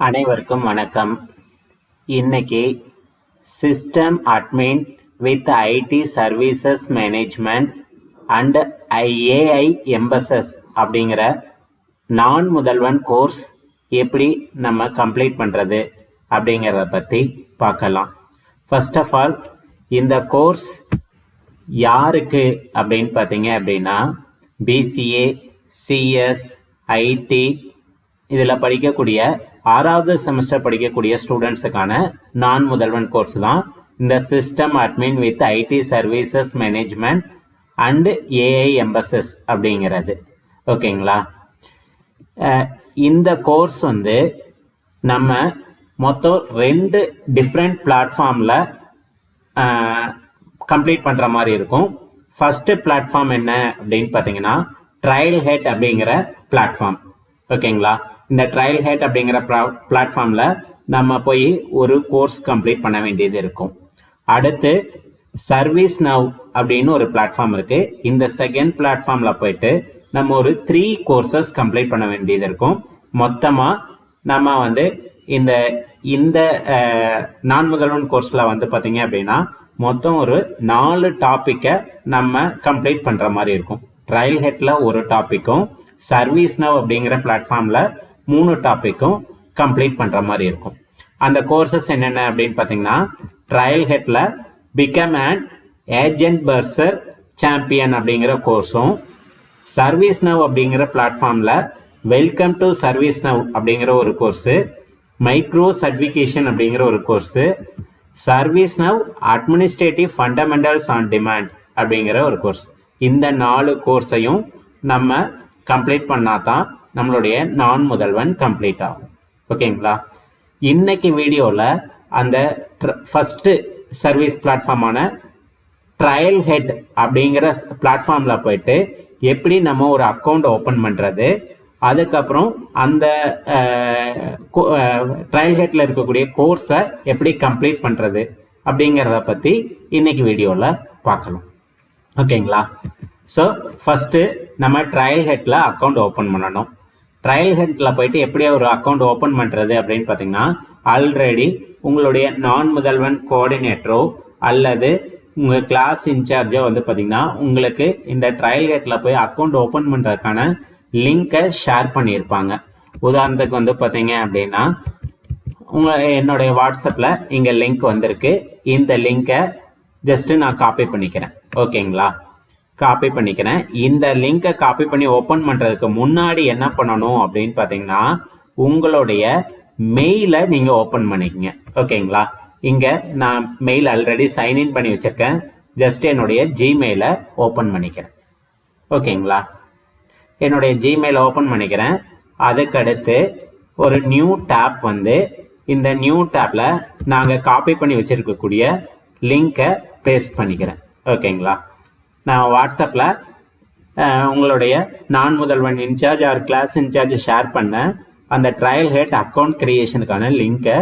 அனைவருக்கும் வணக்கம். இன்னைக்கு system admin with ID services management and AI emphasis அப்படிங்கிற நான் முதல்வன் கோர்ஸ் எப்படி நம்ம கம்ப்ளீட் பண்ணுறது அப்படிங்கிறத பற்றி பார்க்கலாம். ஃபர்ஸ்ட் ஆஃப் ஆல் இந்த கோர்ஸ் யாருக்கு அப்படின்னு பார்த்தீங்க அப்படின்னா பிசிஏ, சிஎஸ், ஐடி இதில் படிக்கக்கூடிய 6வது செமஸ்டர் படிக்கக்கூடிய ஸ்டூடெண்ட்ஸுக்கான நான் முதல்வன் கோர்ஸ் தான் இந்த system admin with ID services management and AI emphasis அப்படிங்கிறது. ஓகேங்களா? இந்த கோர்ஸ் நம்ம மொத்தம் 2 டிஃப்ரெண்ட் பிளாட்ஃபார்மில் கம்ப்ளீட் பண்ணுற மாதிரி இருக்கும். ஃபஸ்ட்டு பிளாட்ஃபார்ம் என்ன அப்படின்னு பார்த்தீங்கன்னா ட்ரையல் ஹெட் அப்படிங்கிற பிளாட்ஃபார்ம். ஓகேங்களா? இந்த ட்ரையல் ஹெட் அப்படிங்கிற பிளாட்ஃபார்மில் நம்ம போய் ஒரு கோர்ஸ் கம்ப்ளீட் பண்ண வேண்டியது இருக்கும். அடுத்து சர்வீஸ் நவ் அப்படின்னு ஒரு பிளாட்ஃபார்ம் இருக்குது. இந்த செகண்ட் பிளாட்ஃபார்மில் போயிட்டு நம்ம ஒரு 3 கோர்சஸ் கம்ப்ளீட் பண்ண வேண்டியது இருக்கும். மொத்தமாக நம்ம இந்த இந்த நான் முதல்வன் கோர்ஸில் பார்த்தீங்க அப்படின்னா மொத்தம் ஒரு 4 டாப்பிக்கை நம்ம கம்ப்ளீட் பண்ணுற மாதிரி இருக்கும். ட்ரையல் ஹெட்டில் ஒரு டாப்பிக்கும் சர்வீஸ் நவ் அப்படிங்கிற பிளாட்ஃபார்மில் 3 டாப்பிக்கும் கம்ப்ளீட் பண்ணுற மாதிரி இருக்கும். அந்த கோர்சஸ் என்னென்ன அப்படின்னு பார்த்தீங்கன்னா ட்ரையல் ஹெட்டில் become and agent purser champion அப்படிங்கிற கோர்ஸும், சர்வீஸ் நவ் அப்படிங்கிற பிளாட்ஃபார்மில் வெல்கம் டு சர்வீஸ் நவ் அப்படிங்கிற ஒரு கோர்ஸு, மைக்ரோ சர்டிஃபிகேஷன் அப்படிங்கிற ஒரு course, service now administrative fundamentals on demand அப்படிங்கிற ஒரு கோர்ஸ். இந்த 4 கோர்ஸையும் நம்ம கம்ப்ளீட் பண்ணால் தான் நம்மளுடைய நான் முதல்வன் கம்ப்ளீட் ஆகும். ஓகேங்களா? இன்னைக்கு வீடியோவில் அந்த ஃபஸ்ட்டு சர்வீஸ் பிளாட்ஃபார்மான ட்ரையல் ஹெட் அப்படிங்கிற பிளாட்ஃபார்மில் போயிட்டு எப்படி நம்ம ஒரு அக்கௌண்ட் ஓப்பன் பண்ணுறது, அதுக்கப்புறம் அந்த ட்ரையல் ஹெட்டில் இருக்கக்கூடிய கோர்ஸை எப்படி கம்ப்ளீட் பண்ணுறது அப்படிங்கிறத பற்றி இன்னைக்கு வீடியோவில் பார்க்கலாம். ஓகேங்களா? ஸோ ஃபஸ்ட்டு நம்ம ட்ரையல் ஹெட்டில் அக்கௌண்ட் ஓப்பன் பண்ணணும். ட்ரையல் ஹெட்டில் போயிட்டு எப்படி ஒரு அக்கௌண்ட் ஓப்பன் பண்ணுறது அப்படின்னு பார்த்தீங்கன்னா ஆல்ரெடி உங்களுடைய நான் முதல்வன் கோஆர்டினேட்டரோ அல்லது உங்கள் கிளாஸ் இன்சார்ஜோ பார்த்தீங்கன்னா உங்களுக்கு இந்த ட்ரையல் ஹெட்டில் போய் அக்கௌண்ட் ஓப்பன் பண்ணுறதுக்கான லிங்கை ஷேர் பண்ணியிருப்பாங்க. உதாரணத்துக்கு பார்த்தீங்க அப்படின்னா என்னுடைய வாட்ஸ்அப்பில் இங்கே லிங்க் வந்திருக்கு. இந்த லிங்கை ஜஸ்ட்டு நான் காப்பி பண்ணிக்கிறேன். ஓகேங்களா? காப்பி பண்ணிக்கிறேன். இந்த லிங்கை காப்பி பண்ணி ஓப்பன் பண்ணுறதுக்கு முன்னாடி என்ன பண்ணணும் அப்படின்னு பார்த்தீங்கன்னா உங்களுடைய மெயிலை நீங்கள் ஓப்பன் பண்ணிக்கங்க. ஓகேங்களா? இங்கே நான் மெயில் ஆல்ரெடி சைன்இன் பண்ணி வச்சுருக்கேன். ஜஸ்ட் என்னுடைய ஜிமெயிலை ஓப்பன் பண்ணிக்கிறேன். ஓகேங்களா? என்னுடைய ஜிமெயிலை ஓப்பன் பண்ணிக்கிறேன். அதுக்கடுத்து ஒரு நியூ டேப் இந்த நியூ டேப்பில் நாங்கள் காப்பி பண்ணி வச்சுருக்கக்கூடிய லிங்கை பேஸ்ட் பண்ணிக்கிறேன். ஓகேங்களா? நான் வாட்ஸ்அப்பில் உங்களுடைய நான் முதல்வன் incharge or class incharge share பண்ண அந்த ட்ரையல் ஹெட் அக்கௌண்ட் கிரியேஷனுக்கான லிங்கை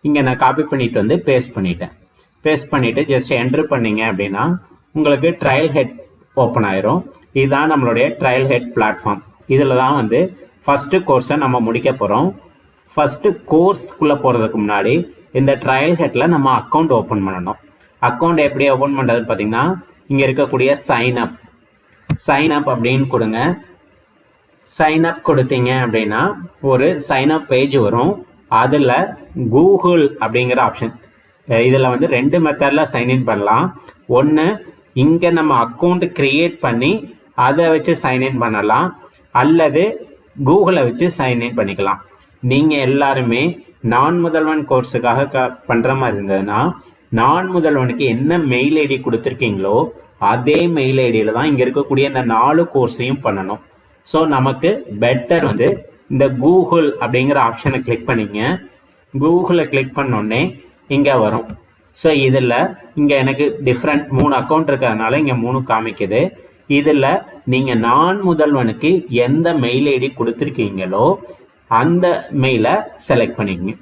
இங்கே நான் காப்பி பண்ணிட்டு பேஸ்ட் பண்ணிட்டேன். பேஸ்ட் பண்ணிவிட்டு ஜஸ்ட் என்ட்ரு பண்ணிங்க அப்படின்னா உங்களுக்கு ட்ரையல் ஹெட் ஓப்பன் ஆயிரும். இதுதான் நம்மளுடைய ட்ரையல் ஹெட் பிளாட்ஃபார்ம். இதில் தான் ஃபஸ்ட்டு கோர்ஸை நம்ம முடிக்க போகிறோம். ஃபஸ்ட்டு கோர்ஸ்க்குள்ளே போகிறதுக்கு முன்னாடி இந்த ட்ரையல் ஹெட்டில் நம்ம அக்கௌண்ட் ஓப்பன் பண்ணணும். அக்கௌண்ட் எப்படி ஓப்பன் பண்ணுறதுன்னு பார்த்தீங்கன்னா இங்கே இருக்கக்கூடிய சைன் அப் அப்படின்னு கொடுங்க. சைன் அப் கொடுத்தீங்க அப்படின்னா ஒரு சைன் அப் பேஜ் வரும். அதில் கூகுள் அப்படிங்கிற ஆப்ஷன், இதில் 2 மெத்தடில் சைன்இன் பண்ணலாம். ஒன்று இங்கே நம்ம அக்கௌண்ட் க்ரியேட் பண்ணி அதை வச்சு சைன்இன் பண்ணலாம், அல்லது கூகுளை வச்சு சைன்இன் பண்ணிக்கலாம். நீங்கள் எல்லாருமே நான் முதல்வன் கோர்ஸுக்காக பண்ணுற மாதிரி இருந்ததுன்னா நான் முதல்வனுக்கு என்ன மெயில் ஐடி கொடுத்துருக்கீங்களோ அதே மெயில் ஐடியில் தான் இங்கே இருக்கக்கூடிய இந்த 4 கோர்ஸையும் பண்ணணும். ஸோ நமக்கு பெட்டர் இந்த கூகுள் அப்படிங்கிற ஆப்ஷனை கிளிக் பண்ணிங்க. கூகுளை கிளிக் பண்ணோடனே இங்கே வரும். ஸோ இதில் இங்கே எனக்கு டிஃப்ரெண்ட் 3 அக்கௌண்ட் இருக்கிறதுனால இங்கே 3 காமிக்குது. இதில் நீங்கள் நான் முதல்வனுக்கு எந்த மெயில் ஐடி கொடுத்துருக்கீங்களோ அந்த மெயிலை செலக்ட் பண்ணிக்கங்க.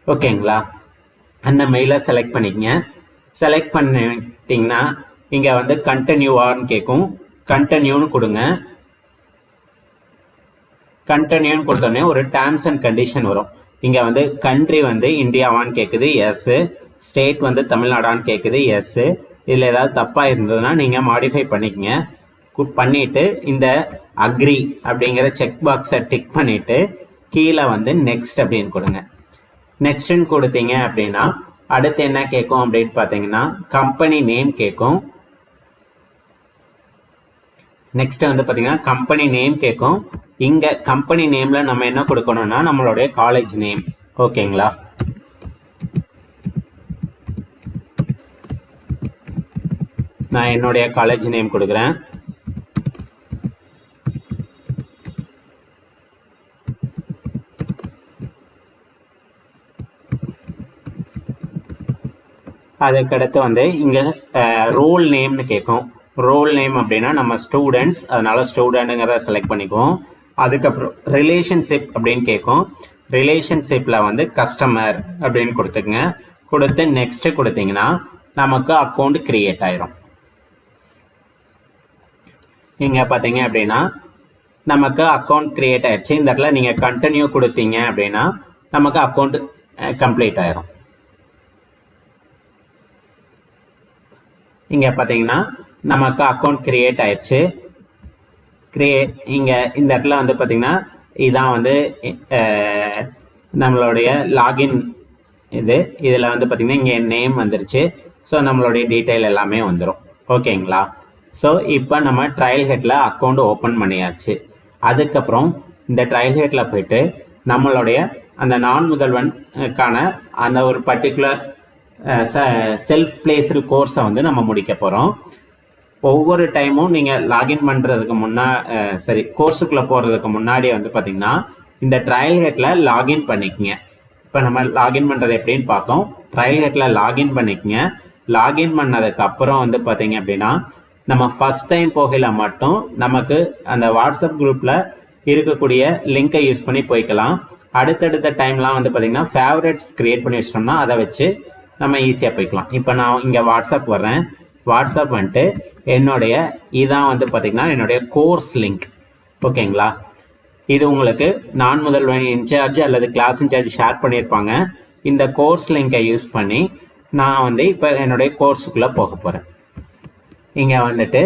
ஓகேங்களா? அந்த மெயிலை செலக்ட் பண்ணிக்கங்க. செலக்ட் பண்ணிட்டீங்கன்னா இங்கே கண்டினியூவான்னு கேட்கும். கண்டினியூன்னு கொடுங்க. கண்டினியூன்னு கொடுத்தோடனே ஒரு டேர்ம்ஸ் அண்ட் கண்டிஷன் வரும். இங்கே வந்து கண்ட்ரி வந்து இந்தியாவான்னு கேட்குது, எஸ்ஸு. ஸ்டேட் வந்து தமிழ்நாடான்னு கேட்குது, எஸ்ஸு. இதில் ஏதாவது தப்பாக இருந்ததுன்னா நீங்கள் மாடிஃபை பண்ணிக்கங்க. பண்ணிவிட்டு இந்த அக்ரி அப்படிங்கிற செக் பாக்ஸை டிக் பண்ணிவிட்டு கீழே வந்து நெக்ஸ்ட் அப்படின்னு கொடுங்க. நெக்ஸ்ட்னு கொடுத்தீங்க அப்படின்னா அடுத்து என்ன கேட்கும் அப்படின்னு பார்த்தீங்கன்னா கம்பெனி நேம் கேட்கும். நெக்ஸ்ட் வந்து பார்த்தீங்கன்னா கம்பெனி நேம் கேட்கும். இங்கே கம்பெனி நேமில் நம்ம என்ன கொடுக்கணும்னா நம்மளுடைய காலேஜ் நேம். ஓகேங்களா? நான் என்னுடைய காலேஜ் நேம் கொடுக்குறேன். அதுக்கடுத்து வந்து இங்கே ரோல் நேம்னு கேட்கும். ரோல் நேம் அப்படின்னா நம்ம ஸ்டூடெண்ட்ஸ், அதனால ஸ்டூடெண்ட்டுங்கிறத செலக்ட் பண்ணிக்குவோம். அதுக்கப்புறம் ரிலேஷன்ஷிப் அப்படின்னு கேட்கும். ரிலேஷன்ஷிப்பில் வந்து கஸ்டமர் அப்படின்னு கொடுத்துக்குங்க. கொடுத்து நெக்ஸ்ட்டு கொடுத்தீங்கன்னா நமக்கு அக்கௌண்ட் க்ரியேட் ஆயிரும். இங்கே பார்த்தீங்க அப்படின்னா நமக்கு அக்கௌண்ட் க்ரியேட் ஆயிடுச்சு. இந்த இடத்துல நீங்கள் கண்டினியூ கொடுத்தீங்க அப்படின்னா நமக்கு அக்கௌண்ட் கம்ப்ளீட் ஆயிரும். இங்கே பார்த்தீங்கன்னா நமக்கு அக்கௌண்ட் க்ரியேட் ஆயிடுச்சு. இங்கே இந்த இடத்துல வந்து பார்த்திங்கன்னா இதான் வந்து நம்மளுடைய லாகின் இதில் வந்து பார்த்திங்கன்னா இங்கே நேம் வந்துருச்சு. ஸோ நம்மளுடைய டீட்டெயில் எல்லாமே வந்துடும். ஓகேங்களா? ஸோ இப்போ நம்ம ட்ரையல் ஹெட்டில் அக்கௌண்ட் ஓப்பன் பண்ணியாச்சு. அதுக்கப்புறம் இந்த ட்ரையல் ஹெட்டில் போயிட்டு நம்மளுடைய அந்த நான் முதல்வனுக்கான அந்த ஒரு பர்டிகுலர் செல்ஃப் பிளேஸ்டு கோர்ஸை வந்து நம்ம முடிக்க போகிறோம். ஒவ்வொரு டைமும் நீங்கள் லாகின் பண்ணுறதுக்கு கோர்ஸுக்குள்ளே போகிறதுக்கு முன்னாடி வந்து பார்த்திங்கன்னா இந்த ட்ரையல் ஹெட்டில் லாகின் பண்ணிக்கங்க. இப்போ நம்ம லாகின் பண்ணுறது எப்படின்னு பார்த்தோம். ட்ரையல் ஹெட்டில் லாகின் பண்ணிக்கங்க. லாகின் பண்ணதுக்கப்புறம் வந்து பார்த்திங்க அப்படின்னா நம்ம ஃபஸ்ட் டைம் போகல மட்டும் நமக்கு அந்த வாட்ஸ்அப் குரூப்பில் இருக்கக்கூடிய லிங்கை யூஸ் பண்ணி போய்க்கலாம். அடுத்தடுத்த டைம்லாம் வந்து பார்த்திங்கன்னா ஃபேவரட்ஸ் க்ரியேட் பண்ணி வச்சிட்டோம்னா அதை வச்சு நம்ம ஈஸியாக போய்க்கலாம். இப்போ நான் இங்கே வாட்ஸ்அப் வர்றேன். வாட்ஸ்அப் வந்துட்டு என்னுடைய இதான் வந்து பார்த்திங்கன்னா என்னுடைய கோர்ஸ் லிங்க். ஓகேங்களா? இது உங்களுக்கு நான் முதல்வன் இன்சார்ஜ் அல்லது கிளாஸ் இன்சார்ஜ் ஷேர் பண்ணியிருப்பாங்க. இந்த கோர்ஸ் லிங்கை யூஸ் பண்ணி நான் வந்து இப்போ என்னுடைய கோர்ஸுக்குள்ளே போக போகிறேன். இங்கே வந்துட்டு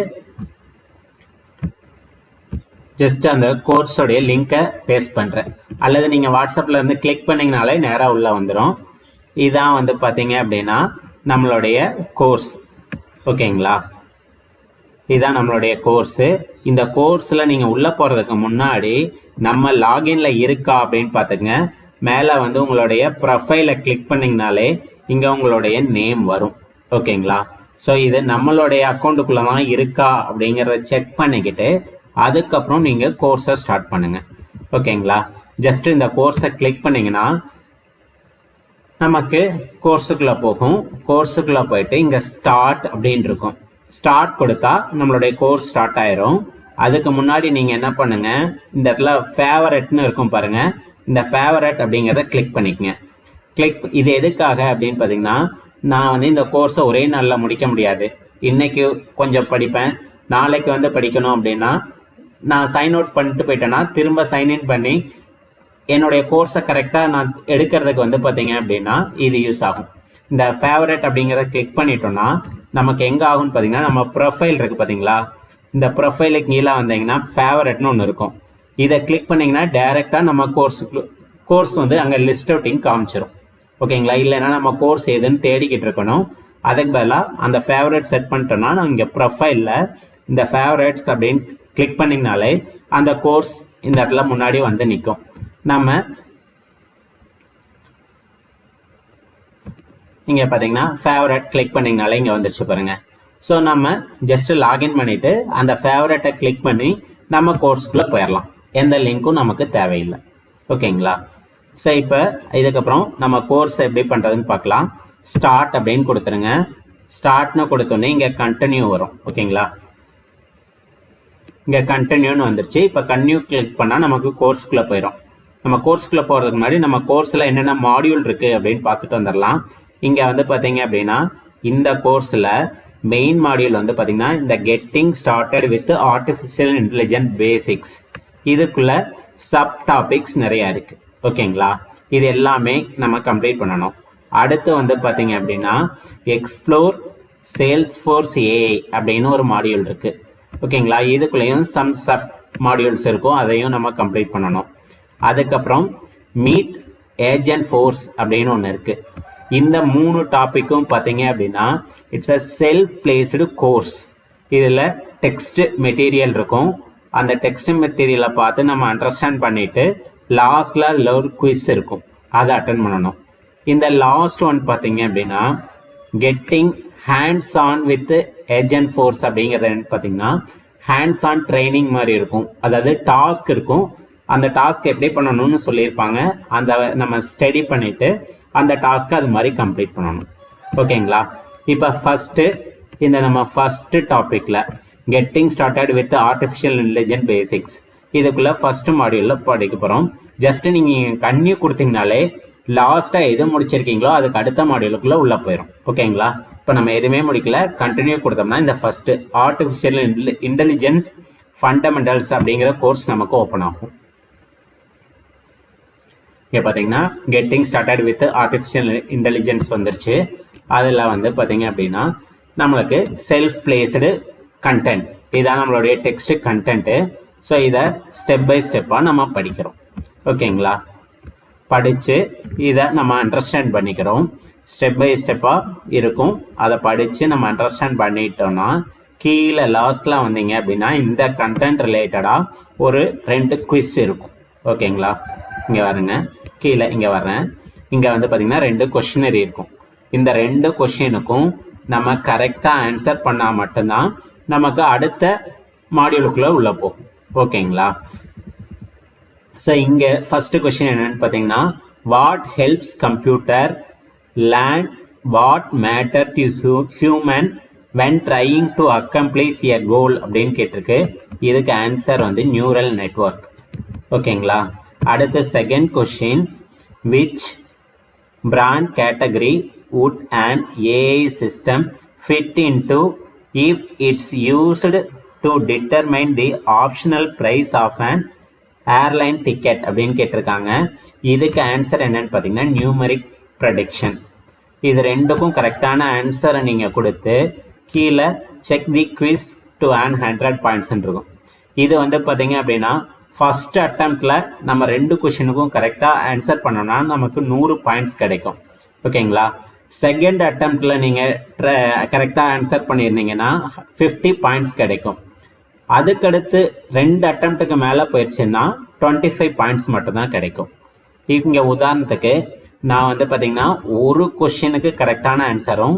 ஜஸ்ட் அந்த கோர்ஸோடைய லிங்கை பேஸ்ட் பண்ணுறேன். அல்லது நீங்கள் வாட்ஸ்அப்பில் இருந்து கிளிக் பண்ணிங்கனாலே நேராக உள்ளே வந்துடும். இதான் வந்து பார்த்தீங்க அப்படின்னா நம்மளுடைய கோர்ஸ். ஓகேங்களா? இதுதான் நம்மளுடைய கோர்ஸு. இந்த கோர்ஸில் நீங்கள் உள்ளே போகிறதுக்கு முன்னாடி நம்ம லாகின்ல இருக்கா அப்படின்னு பார்த்துங்க. மேலே வந்து உங்களுடைய ப்ரொஃபைலை கிளிக் பண்ணிங்கனாலே இங்கே உங்களுடைய நேம் வரும். ஓகேங்களா? ஸோ இது நம்மளுடைய அக்கௌண்ட்டுக்குள்ளே தான் இருக்கா அப்படிங்கிறத செக் பண்ணிக்கிட்டு அதுக்கப்புறம் நீங்கள் கோர்ஸை ஸ்டார்ட் பண்ணுங்கள். ஓகேங்களா? ஜஸ்ட் இந்த கோர்ஸை கிளிக் பண்ணிங்கன்னா நமக்கு கோர்ஸுக்குள்ளே போகும். கோர்ஸுக்குள்ளே போயிட்டு இங்கே ஸ்டார்ட் அப்படின்னு இருக்கும். ஸ்டார்ட் கொடுத்தா நம்மளுடைய கோர்ஸ் ஸ்டார்ட் ஆயிரும். அதுக்கு முன்னாடி நீங்கள் என்ன பண்ணுங்கள், இந்த இடத்துல ஃபேவரட்னு இருக்கும் பாருங்கள். இந்த ஃபேவரட் அப்படிங்கிறத கிளிக் பண்ணிக்கங்க. இது எதுக்காக அப்படின்னு பார்த்தீங்கன்னா நான் வந்து இந்த கோர்ஸை ஒரே நாளில் முடிக்க முடியாது. இன்றைக்கி கொஞ்சம் படிப்பேன், நாளைக்கு வந்து படிக்கணும் அப்படின்னா நான் சைன் அவுட் பண்ணிட்டு போயிட்டேன்னா திரும்ப சைன்இன் பண்ணி என்னுடைய கோர்ஸை கரெக்டாக நான் எடுக்கிறதுக்கு வந்து பார்த்தீங்க அப்படின்னா இது யூஸ் ஆகும். இந்த ஃபேவரட் அப்படிங்கிறத கிளிக் பண்ணிட்டோன்னா நமக்கு எங்கே ஆகும்னு பார்த்தீங்கன்னா நம்ம ப்ரொஃபைல் இருக்குது பார்த்தீங்களா, இந்த ப்ரொஃபைலுக்கு கீழே வந்தீங்கன்னா ஃபேவரட்னு ஒன்று இருக்கும். இதை கிளிக் பண்ணிங்கன்னா டைரெக்டாக நம்ம கோர்ஸ் வந்து அங்கே லிஸ்ட் அவுட்டிங் காமிச்சிடும். ஓகேங்களா? இல்லைன்னா நம்ம கோர்ஸ் எதுன்னு தேடிக்கிட்டு இருக்கணும். அதுக்கு பதிலாக அந்த ஃபேவரட் செட் பண்ணிட்டோன்னா நான் இங்கே ப்ரொஃபைலில் இந்த ஃபேவரட்ஸ் அப்படின்னு கிளிக் பண்ணிங்கனாலே அந்த கோர்ஸ் இந்த இடத்துல முன்னாடி வந்து நிற்கும். நம்ம இங்கே பார்த்தீங்கன்னா ஃபேவரட் கிளிக் பண்ணிங்கனாலே இங்கே வந்துருச்சு பாருங்கள். ஸோ நம்ம ஜஸ்ட்டு லாகின் பண்ணிவிட்டு அந்த ஃபேவரட்டை கிளிக் பண்ணி நம்ம கோர்ஸ்க்குள்ளே போயிடலாம். எந்த லிங்க்கும் நமக்கு தேவையில்லை. ஓகேங்களா? ஸோ இப்போ இதுக்கப்புறம் நம்ம கோர்ஸ் எப்படி பண்ணுறதுன்னு பார்க்கலாம். ஸ்டார்ட் அப்படின்னு கொடுத்துருங்க. ஸ்டார்ட்னு கொடுத்தோன்னே இங்கே கண்டினியூ வரும். ஓகேங்களா? இங்கே கண்டினியூன்னு வந்துருச்சு. இப்போ கண்டினியூ கிளிக் பண்ணால் நமக்கு கோர்ஸ்க்குள்ளே போயிடும். நம்ம கோர்ஸ்க்குள்ளே போகிறதுக்கு முன்னாடி நம்ம கோர்ஸில் என்னென்ன மாடியூல் இருக்குது அப்படின்னு பார்த்துட்டு வந்துடலாம். இங்கே வந்து பார்த்தீங்க அப்படின்னா இந்த கோர்ஸில் மெயின் மாடியூல் வந்து பார்த்திங்கன்னா இந்த getting started with artificial intelligence basics. இதுக்குள்ளே சப் டாபிக்ஸ் நிறையா இருக்குது. ஓகேங்களா? இது எல்லாமே நம்ம கம்ப்ளீட் பண்ணணும். அடுத்து வந்து பார்த்தீங்க அப்படின்னா எக்ஸ்ப்ளோர் சேல்ஸ்ஃபோர்ஸ் ஏஐ அப்படின்னு ஒரு மாடியூல் இருக்குது. ஓகேங்களா, இதுக்குள்ளேயும் சம் சப் மாடியூல்ஸ் இருக்கும், அதையும் நம்ம கம்ப்ளீட் பண்ணணும். அதுக்கப்புறம் மீட் ஏஜென்ட் ஃபோர்ஸ் அப்படின்னு ஒன்று இருக்குது. இந்த 3 டாப்பிக்கும் பார்த்தீங்க அப்படின்னா it's a self placed course. இதில் டெக்ஸ்ட் மெட்டீரியல் இருக்கும். அந்த டெக்ஸ்ட் மெட்டீரியலை பார்த்து நம்ம அண்டர்ஸ்டாண்ட் பண்ணிவிட்டு லாஸ்ட்டில் ஒரு குவிஸ் இருக்கும், அதை அட்டன் பண்ணணும். இந்த லாஸ்ட் ஒன் பார்த்தீங்க அப்படின்னா getting hands on with agent force அப்படிங்கிறது பார்த்தீங்கன்னா ஹேண்ட்ஸ் ஆன் ட்ரைனிங் மாதிரி இருக்கும். அதாவது டாஸ்க் இருக்கும், அந்த டாஸ்க் எப்படி பண்ணணும்னு சொல்லியிருப்பாங்க. அந்த நம்ம ஸ்டடி பண்ணிவிட்டு அந்த டாஸ்க்கை அது மாதிரி கம்ப்ளீட் பண்ணணும். ஓகேங்களா, இப்போ நம்ம ஃபஸ்ட்டு டாப்பிக்கில் getting started with artificial intelligence basics, இதுக்குள்ளே ஃபஸ்ட்டு மாடியூலில் படிக்க போகிறோம். ஜஸ்ட்டு நீங்கள் கன்னியூ கொடுத்தீங்கனாலே லாஸ்ட்டாக எது முடிச்சிருக்கீங்களோ அதுக்கு அடுத்த மாடியூலுக்குள்ளே உள்ளே போயிடும். ஓகேங்களா, இப்போ நம்ம எதுவுமே முடிக்கல, கண்டினியூ கொடுத்தோம்னா இந்த ஃபஸ்ட்டு ஆர்டிஃபிஷியல் இன்டெலிஜென்ஸ் ஃபண்டமெண்டல்ஸ் அப்படிங்கிற கோர்ஸ் நமக்கு ஓப்பன் ஆகும். இங்கே பார்த்தீங்கன்னா getting started with artificial intelligence வந்துருச்சு. அதில் வந்து பார்த்தீங்க அப்படின்னா நம்மளுக்கு செல்ஃப் பிளேஸ்டு கண்டென்ட், இதுதான் நம்மளுடைய டெக்ஸ்ட் கண்டென்ட்டு. ஸோ இதை ஸ்டெப் பை ஸ்டெப்பாக நம்ம படிக்கிறோம். ஓகேங்களா, படித்து இதை நம்ம அண்டர்ஸ்டாண்ட் பண்ணிக்கிறோம். ஸ்டெப் பை ஸ்டெப்பாக இருக்கும், அதை படித்து நம்ம அண்டர்ஸ்டாண்ட் பண்ணிட்டோம்னா கீழே லாஸ்ட்டில் வந்தீங்க அப்படின்னா இந்த கண்டென்ட் ரிலேட்டடாக ஒரு 2 குவிஸ் இருக்கும். ஓகேங்களா, இங்கே வரேங்க, கீழே இங்கே வர்றேன். இங்கே வந்து பார்த்திங்கன்னா 2 கொஷினரி இருக்கும். இந்த 2 கொஷினுக்கும் நம்ம கரெக்டாக ஆன்சர் பண்ணால் மட்டும்தான் நமக்கு அடுத்த மாடியூலுக்குள்ளே உள்ளே போகும். ஓகேங்களா, ஸோ இங்கே ஃபஸ்ட்டு கொஷின் என்னென்னு பார்த்தீங்கன்னா what helps computer learn what matter to human when trying to accomplish a goal அப்படின்னு கேட்டிருக்கு. இதுக்கு ஆன்சர் வந்து நியூரல் நெட்வொர்க். ஓகேங்களா, அடுத்த second question which brand category would an AI system fit into if it's used to determine the optional price of an airline ticket அப்படின்னு கேட்டிருக்காங்க. இதுக்கு answer என்னன்னு பார்த்தீங்கன்னா நியூமரிக் ப்ரெடிக்ஷன். இது 2க்கும் கரெக்டான ஆன்சரை நீங்கள் கொடுத்து கீழே check the quiz to on 100 points இருக்கும். இது வந்து பார்த்தீங்க அப்படின்னா ஃபஸ்ட் அட்டம்ப்டில் நம்ம 2 கொஷினுக்கும் கரெக்டாக ஆன்சர் பண்ணோம்னா நமக்கு 100 பாயிண்ட்ஸ் கிடைக்கும். ஓகேங்களா, செகண்ட் அட்டம்ப்டில் நீங்கள் கரெக்டாக ஆன்சர் பண்ணியிருந்தீங்கன்னா 50 பாயிண்ட்ஸ் கிடைக்கும். அதுக்கடுத்து 2 அட்டம்ப்ட்டுக்கு மேலே போயிடுச்சுன்னா 25 பாயிண்ட்ஸ் மட்டும்தான் கிடைக்கும். இங்கே உதாரணத்துக்கு நான் வந்து பார்த்திங்கன்னா ஒரு கொஷினுக்கு கரெக்டான ஆன்சரும்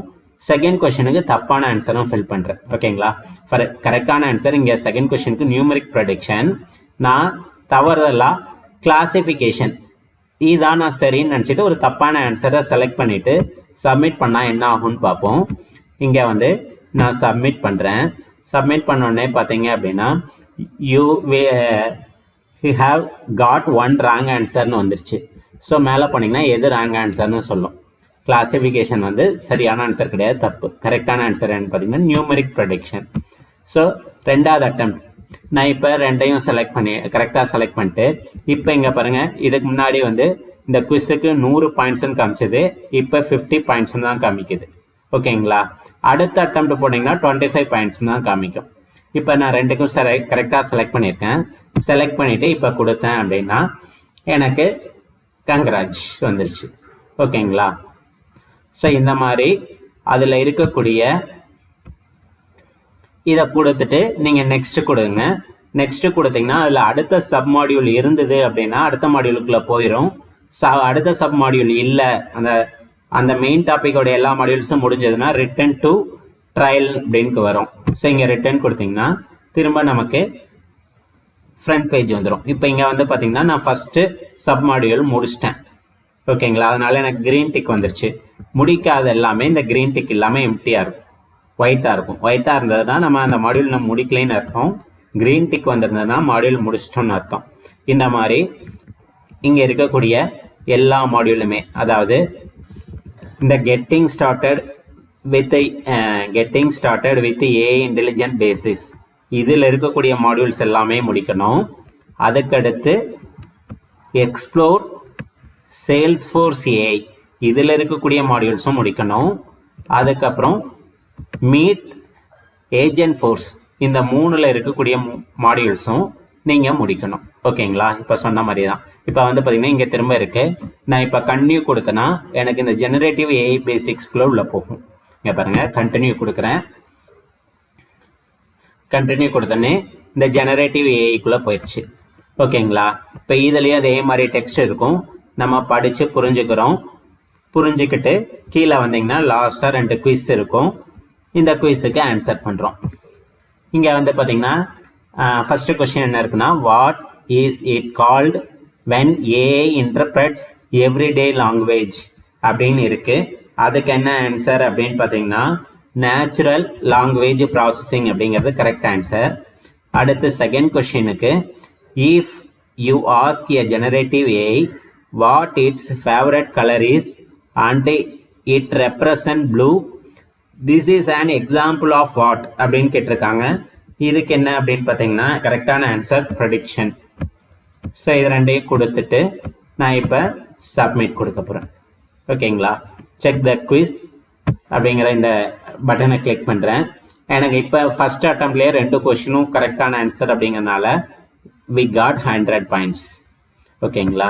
செகண்ட் கொஷினுக்கு தப்பான ஆன்சரும் ஃபில் பண்ணுறேன். ஓகேங்களா, ஃபார் கரெக்டான ஆன்சர் இங்கே செகண்ட் கொஷினுக்கு நியூமரிக் ப்ரெடிக்ஷன், நான் தவறுதலாக கிளாசிஃபிகேஷன் இதான் நான் சரின்னு நினச்சிட்டு ஒரு தப்பான ஆன்சரை செலக்ட் பண்ணிவிட்டு சப்மிட் பண்ணால் என்ன ஆகும்னு பார்ப்போம். இங்கே வந்து நான் சப்மிட் பண்ணுறேன். சப்மிட் பண்ணோடனே பார்த்தீங்க அப்படின்னா யூ ஹாவ் காட் 1 ராங் ஆன்சர்னு வந்துருச்சு. ஸோ மேலே போனீங்கன்னா எது ராங் ஆன்சர்னு சொல்லும். கிளாசிஃபிகேஷன் வந்து சரியான ஆன்சர் கிடையாது, தப்பு. கரெக்டான ஆன்சர் என்னன்னு பார்த்தீங்கன்னா நியூமரிக் ப்ரெடிக்ஷன். ஸோ 2வது அட்டெம்ப்ட் நான் இப்போ 2யும் கரெக்டாக செலக்ட் பண்ணிட்டு இப்போ இங்கே பாருங்கள், இதுக்கு முன்னாடி வந்து இந்த குவிஸுக்கு 100 பாயிண்ட்ஸ்ன்னு காமிச்சது, இப்போ 50 பாயிண்ட்ஸ்ன்னு தான் காமிக்குது. ஓகேங்களா, அடுத்த அட்டெம்ப்ட் போனீங்கன்னா 25 பாயிண்ட்ஸ்ன்னு தான் காமிக்கும். இப்போ நான் 2க்கும் கரெக்டாக செலக்ட் பண்ணியிருக்கேன். செலக்ட் பண்ணிவிட்டு இப்போ கொடுத்தேன் அப்படின்னா எனக்கு கங்க்ராட்ஸ் வந்துருச்சு. ஓகேங்களா, ஸோ இந்த மாதிரி அதில் இருக்கக்கூடிய இதை கொடுத்துட்டு நீங்கள் நெக்ஸ்ட்டு கொடுங்க. நெக்ஸ்ட்டு கொடுத்தீங்கன்னா அதில் அடுத்த சப் மாடியூல் இருந்தது அப்படின்னா அடுத்த மாடியூலுக்குள்ளே போயிடும். அடுத்த சப் மாடியூல் இல்லை, அந்த மெயின் டாப்பிக்கோட எல்லா மாடியூல்ஸும் முடிஞ்சதுன்னா ரிட்டன் டு ட்ரையல் அப்படின்னு வரும். ஸோ இங்கே ரிட்டன் கொடுத்தீங்கன்னா திரும்ப நமக்கு ஃப்ரண்ட் பேஜ் வந்துடும். இப்போ இங்கே வந்து பார்த்தீங்கன்னா நான் ஃபஸ்ட்டு சப் மாடியூல் முடிச்சிட்டேன். ஓகேங்களா, அதனால் எனக்கு க்ரீன் டிக் வந்துருச்சு. முடிக்காத எல்லாமே இந்த க்ரீன் டிக் இல்லாமல் எம்டியாக இருக்கும், ஒயிட்டாக இருக்கும். ஒயிட்டாக இருந்ததுன்னா நம்ம அந்த மாடியூல் நம்ம முடிக்கலைன்னு அர்த்தம். க்ரீன் டிக் வந்திருந்ததுன்னா மாடியூல் முடிச்சிட்டோன்னு அர்த்தம். இந்த மாதிரி இங்கே இருக்கக்கூடிய எல்லா மாடியூலுமே, அதாவது இந்த getting started with AI intelligent basis இதில் இருக்கக்கூடிய மாடியூல்ஸ் எல்லாமே முடிக்கணும். அதுக்கடுத்து எக்ஸ்ப்ளோர் சேல்ஸ்ஃபோர்ஸ் ஏஐ இதில் இருக்கக்கூடிய மாடியூல்ஸும் முடிக்கணும். அதுக்கப்புறம் மீட் ஏஜென்ட் ஃபோர்ஸ் இந்த 3ல் இருக்கக்கூடிய மாடியூல்ஸும் நீங்கள் முடிக்கணும். ஓகேங்களா? இப்போ சொன்ன மாதிரி தான். இப்போ வந்து பார்த்தீங்கன்னா இங்கே திரும்ப இருக்குது. நான் இப்போ கண்டினியூ கொடுத்தேன்னா எனக்கு இந்த ஜெனரேட்டிவ் ஏஐ பேசிக்ஸ்குள்ளே உள்ள போகும். இங்கே பாருங்கள், கண்டினியூ கொடுக்குறேன். கண்டினியூ கொடுத்தோன்னே இந்த ஜெனரேட்டிவ் ஏஐக்குள்ளே போயிடுச்சு. ஓகேங்களா? இப்போ இதுலேயே அதே மாதிரி டெக்ஸ்ட் இருக்கும். நம்ம படித்து புரிஞ்சுக்கிட்டு கீழே வந்தீங்கன்னா லாஸ்ட்டாக 2 குவிஸ் இருக்கும். இந்த குவிஸுக்கு ஆன்சர் பண்ணுறோம். இங்கே வந்து பார்த்தீங்கன்னா ஃபஸ்ட்டு கொஸ்டின் என்ன இருக்குன்னா, what is it called when AI interprets everyday language அப்படின்னு இருக்குது. அதுக்கு என்ன ஆன்சர் அப்படின்னு பார்த்தீங்கன்னா நேச்சுரல் லாங்குவேஜ் ப்ராசஸிங் அப்படிங்கிறது கரெக்ட் ஆன்சர். அடுத்து செகண்ட் கொஸ்டினுக்கு, if you ask a generative AI what its favourite colour is and it represent blue, this is an example of what அப்படின்னு கேட்டிருக்காங்க. இதுக்கு என்ன அப்படின்னு பார்த்தீங்கன்னா கரெக்டான ஆன்சர் ப்ரெடிக்ஷன். ஸோ இது ரெண்டையும் கொடுத்துட்டு நான் இப்போ சப்மிட் கொடுக்க போகிறேன். ஓகேங்களா? செக் த குவிஸ் அப்படிங்கிற இந்த பட்டனை கிளிக் பண்ணுறேன். எனக்கு இப்போ ஃபஸ்ட் அட்டம்ப்ட்லேயே 2 கொஷினும் கரெக்டான ஆன்சர் அப்படிங்கிறதுனால வி காட் 100 பாயிண்ட்ஸ். ஓகேங்களா?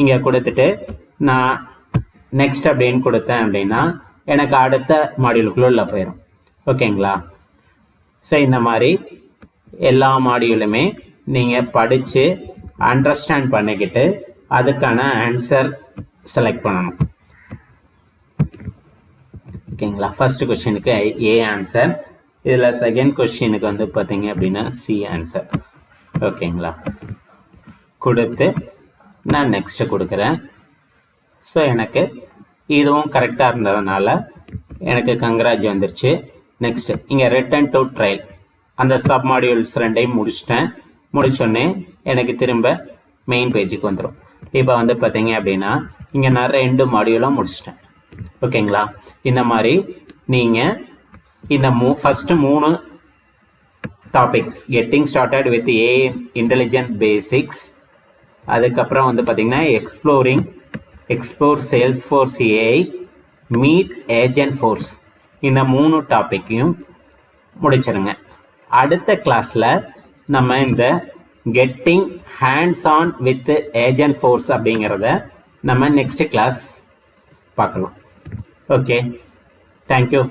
இங்கே கொடுத்துட்டு நான் நெக்ஸ்ட் அப்படின்னு கொடுத்தேன் அப்படின்னா எனக்கு அடுத்த மாடியூலுக்குள்ளே உள்ள போயிடும். ஓகேங்களா? ஸோ இந்த மாதிரி எல்லா மாடியூலுமே நீங்கள் படித்து அண்டர்ஸ்டாண்ட் பண்ணிக்கிட்டு அதுக்கான ஆன்சர் செலக்ட் பண்ணணும். ஓகேங்களா? ஃபர்ஸ்ட் கொஸ்டினுக்கு ஏ ஆன்சர், இதில் செகண்ட் கொஸ்டினுக்கு வந்து பார்த்தீங்க அப்படின்னா சி ஆன்சர். ஓகேங்களா? கொடுத்து நான் நெக்ஸ்ட்டு கொடுக்குறேன். ஸோ எனக்கு இதுவும் கரெக்டாக இருந்ததுனால எனக்கு கங்க்ராஜ் வந்துருச்சு. நெக்ஸ்ட்டு இங்கே ரிட்டன் டு ட்ரையல் அந்த சப் மாடியூல்ஸ் 2ஐயும் முடிச்சிட்டேன். முடிச்சோடனே எனக்கு திரும்ப மெயின் பேஜுக்கு வந்துடும். இப்போ வந்து பார்த்தீங்க அப்படின்னா இங்கே நான் 2 மாடியூலும் முடிச்சிட்டேன். ஓகேங்களா? இந்த மாதிரி நீங்கள் இந்த first 3 topics getting started with AI intelligent basics, அதுக்கப்புறம் வந்து பார்த்தீங்கன்னா explore Salesforce AI, meet agent force, இந்த 3 டாப்பிக்கையும் முடிச்சிருங்க. அடுத்த கிளாஸில் நம்ம இந்த getting hands on with agent force அப்படிங்கிறத நம்ம நெக்ஸ்ட் கிளாஸ் பார்க்கலாம். Okay, thank you.